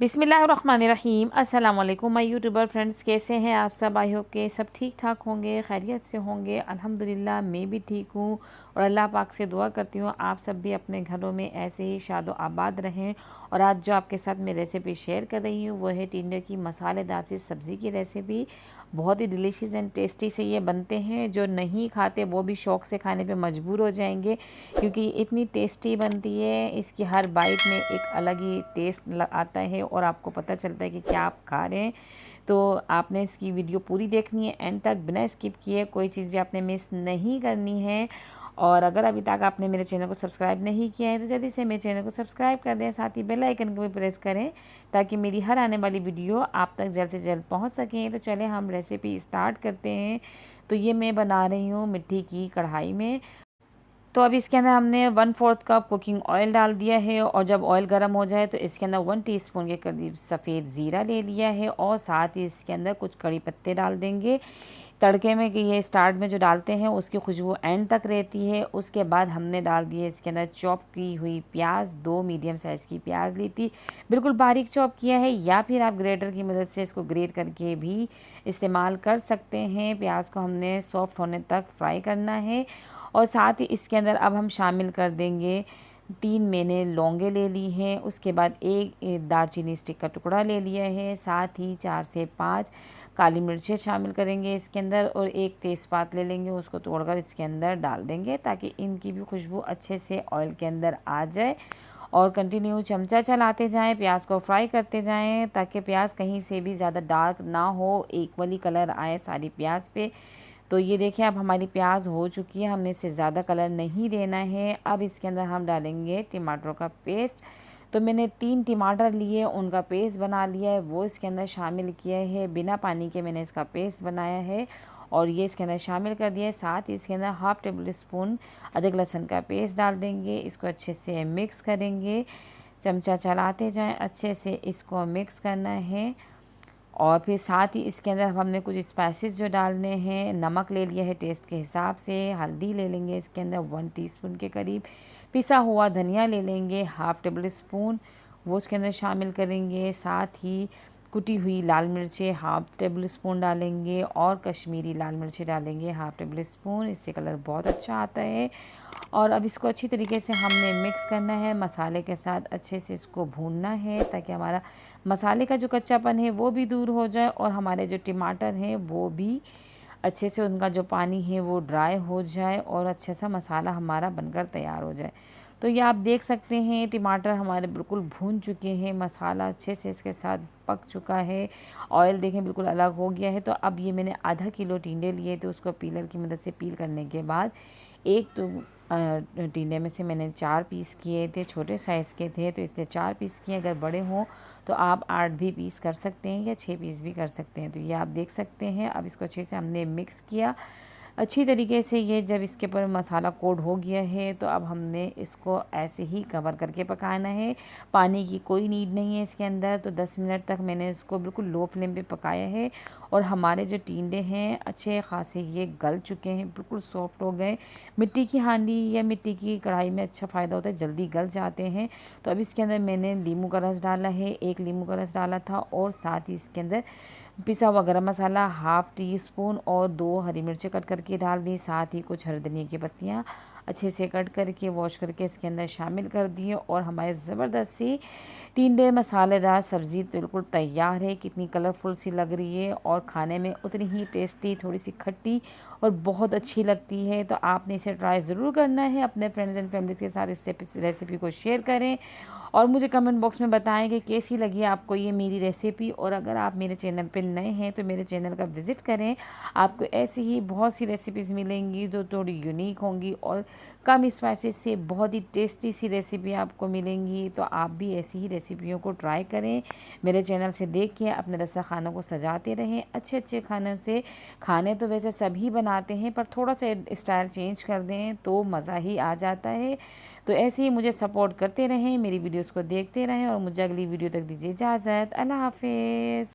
बिस्मिल्लाहिर्रहमानिर्रहीम। अस्सलाम वालेकुम माय यूट्यूबर फ्रेंड्स, कैसे हैं आप सब? आई होप के सब ठीक ठाक होंगे, खैरियत से होंगे। अल्हम्दुलिल्लाह मैं भी ठीक हूँ और अल्लाह पाक से दुआ करती हूँ आप सब भी अपने घरों में ऐसे ही शादो आबाद रहें। और आज जो आपके साथ मैं रेसिपी शेयर कर रही हूँ वो है टिंडे की मसालेदार सी सब्ज़ी की रेसिपी। बहुत ही डिलीशियस एंड टेस्टी से ये बनते हैं। जो नहीं खाते वो भी शौक़ से खाने पे मजबूर हो जाएंगे क्योंकि इतनी टेस्टी बनती है। इसकी हर बाइट में एक अलग ही टेस्ट आता है और आपको पता चलता है कि क्या आप खा रहे हैं। तो आपने इसकी वीडियो पूरी देखनी है, एंड तक बिना स्किप किए, कोई चीज़ भी आपने मिस नहीं करनी है। और अगर अभी तक आपने मेरे चैनल को सब्सक्राइब नहीं किया है तो जल्दी से मेरे चैनल को सब्सक्राइब कर दें, साथ ही बेल आइकन को भी प्रेस करें ताकि मेरी हर आने वाली वीडियो आप तक जल्द से जल्द पहुंच सकें। तो चलें हम रेसिपी स्टार्ट करते हैं। तो ये मैं बना रही हूँ मिट्टी की कढ़ाई में। तो अब इसके अंदर हमने 1/4 कप कुकिंग ऑयल डाल दिया है और जब ऑयल गर्म हो जाए तो इसके अंदर 1 टीस्पून के करीब सफ़ेद ज़ीरा ले लिया है और साथ ही इसके अंदर कुछ कड़ी पत्ते डाल देंगे तड़के में। कि ये स्टार्ट में जो डालते हैं उसकी खुशबू एंड तक रहती है। उसके बाद हमने डाल दिए इसके अंदर चॉप की हुई प्याज, 2 मीडियम साइज़ की प्याज ली थी, बिल्कुल बारीक चॉप किया है, या फिर आप ग्रेटर की मदद से इसको ग्रेट करके भी इस्तेमाल कर सकते हैं। प्याज को हमने सॉफ्ट होने तक फ्राई करना है। और साथ ही इसके अंदर अब हम शामिल कर देंगे 3 मैंने लौंगे ले ली हैं। उसके बाद एक दालचीनी स्टिक का टुकड़ा ले लिया है। साथ ही 4 से 5 काली मिर्चें शामिल करेंगे इसके अंदर और एक तेज़पात ले लेंगे, उसको तोड़कर इसके अंदर डाल देंगे ताकि इनकी भी खुशबू अच्छे से ऑयल के अंदर आ जाए। और कंटिन्यू चमचा चलाते जाएं, प्याज को फ्राई करते जाएं ताकि प्याज कहीं से भी ज़्यादा डार्क ना हो, इक्वली कलर आए सारी प्याज पे। तो ये देखिए अब हमारी प्याज हो चुकी है, हमने इससे ज़्यादा कलर नहीं देना है। अब इसके अंदर हम डालेंगे टमाटरों का पेस्ट। तो मैंने 3 टमाटर लिए, उनका पेस्ट बना लिया है, वो इसके अंदर शामिल किया है। बिना पानी के मैंने इसका पेस्ट बनाया है और ये इसके अंदर शामिल कर दिया है। साथ ही इसके अंदर 1/2 टेबल स्पून अदरक लहसुन का पेस्ट डाल देंगे। इसको अच्छे से मिक्स करेंगे, चमचा चलाते जाएं, अच्छे से इसको मिक्स करना है। और फिर साथ ही इसके अंदर हमने कुछ स्पाइसेस जो डालने हैं, नमक ले लिया है टेस्ट के हिसाब से, हल्दी ले लेंगे इसके अंदर 1 टीस्पून के करीब, पिसा हुआ धनिया ले लेंगे 1/2 टेबल स्पून, वो इसके अंदर शामिल करेंगे। साथ ही कुटी हुई लाल मिर्चें 1/2 टेबल स्पून डालेंगे और कश्मीरी लाल मिर्चें डालेंगे 1/2 टेबल स्पून, इससे कलर बहुत अच्छा आता है। और अब इसको अच्छी तरीके से हमने मिक्स करना है, मसाले के साथ अच्छे से इसको भूनना है ताकि हमारा मसाले का जो कच्चापन है वो भी दूर हो जाए और हमारे जो टमाटर हैं वो भी अच्छे से, उनका जो पानी है वो ड्राई हो जाए और अच्छा सा मसाला हमारा बनकर तैयार हो जाए। तो ये आप देख सकते हैं टमाटर हमारे बिल्कुल भून चुके हैं, मसाला अच्छे से इसके साथ पक चुका है, ऑयल देखें बिल्कुल अलग हो गया है। तो अब ये मैंने आधा किलो टिंडे लिए थे, उसको पीलर की मदद से पील करने के बाद एक तो टिंडे में से मैंने 4 पीस किए थे, छोटे साइज़ के थे तो इसलिए 4 पीस किए। अगर बड़े हों तो आप 8 भी पीस कर सकते हैं या 6 पीस भी कर सकते हैं। तो ये आप देख सकते हैं। अब इसको अच्छे से हमने मिक्स किया अच्छी तरीके से। ये जब इसके ऊपर मसाला कोट हो गया है तो अब हमने इसको ऐसे ही कवर करके पकाना है, पानी की कोई नीड नहीं है इसके अंदर। तो 10 मिनट तक मैंने इसको बिल्कुल लो फ्लेम पे पकाया है और हमारे जो टिंडे हैं अच्छे खासे ये गल चुके हैं, बिल्कुल सॉफ्ट हो गए। मिट्टी की हांडी या मिट्टी की कढ़ाई में अच्छा फ़ायदा होता है, जल्दी गल जाते हैं। तो अब इसके अंदर मैंने नींबू का रस डाला है, 1 नींबू का रस डाला था और साथ ही इसके अंदर पिसा हुआ गरम मसाला 1/2 टीस्पून और 2 हरी मिर्चें कट करके डाल दी। साथ ही कुछ हरी धनिया की पत्तियाँ अच्छे से कट करके वॉश करके इसके अंदर शामिल कर दिए और हमारे ज़बरदस्त सी टिंडे मसालेदार सब्ज़ी बिल्कुल तैयार है। कितनी कलरफुल सी लग रही है और खाने में उतनी ही टेस्टी, थोड़ी सी खट्टी और बहुत अच्छी लगती है। तो आपने इसे ट्राई ज़रूर करना है, अपने फ्रेंड्स एंड फैमिलीज़ के साथ इस रेसिपी को शेयर करें और मुझे कमेंट बॉक्स में बताएं कि कैसी लगी आपको ये मेरी रेसिपी। और अगर आप मेरे चैनल पे नए हैं तो मेरे चैनल का विज़िट करें, आपको ऐसी ही बहुत सी रेसिपीज़ मिलेंगी जो थोड़ी यूनिक होंगी और कम स्पाइसेस से बहुत ही टेस्टी सी रेसिपी आपको मिलेंगी। तो आप भी ऐसी ही रेसिपियों को ट्राई करें, मेरे चैनल से देख के अपने दस्तरखानों को सजाते रहें अच्छे अच्छे खानों से। खाने तो वैसे सभी बनाते हैं पर थोड़ा सा स्टाइल चेंज कर दें तो मज़ा ही आ जाता है। तो ऐसे ही मुझे सपोर्ट करते रहें, मेरी वीडियोस को देखते रहें और मुझे अगली वीडियो तक दीजिए इजाज़त। अल्लाह हाफ़िज़।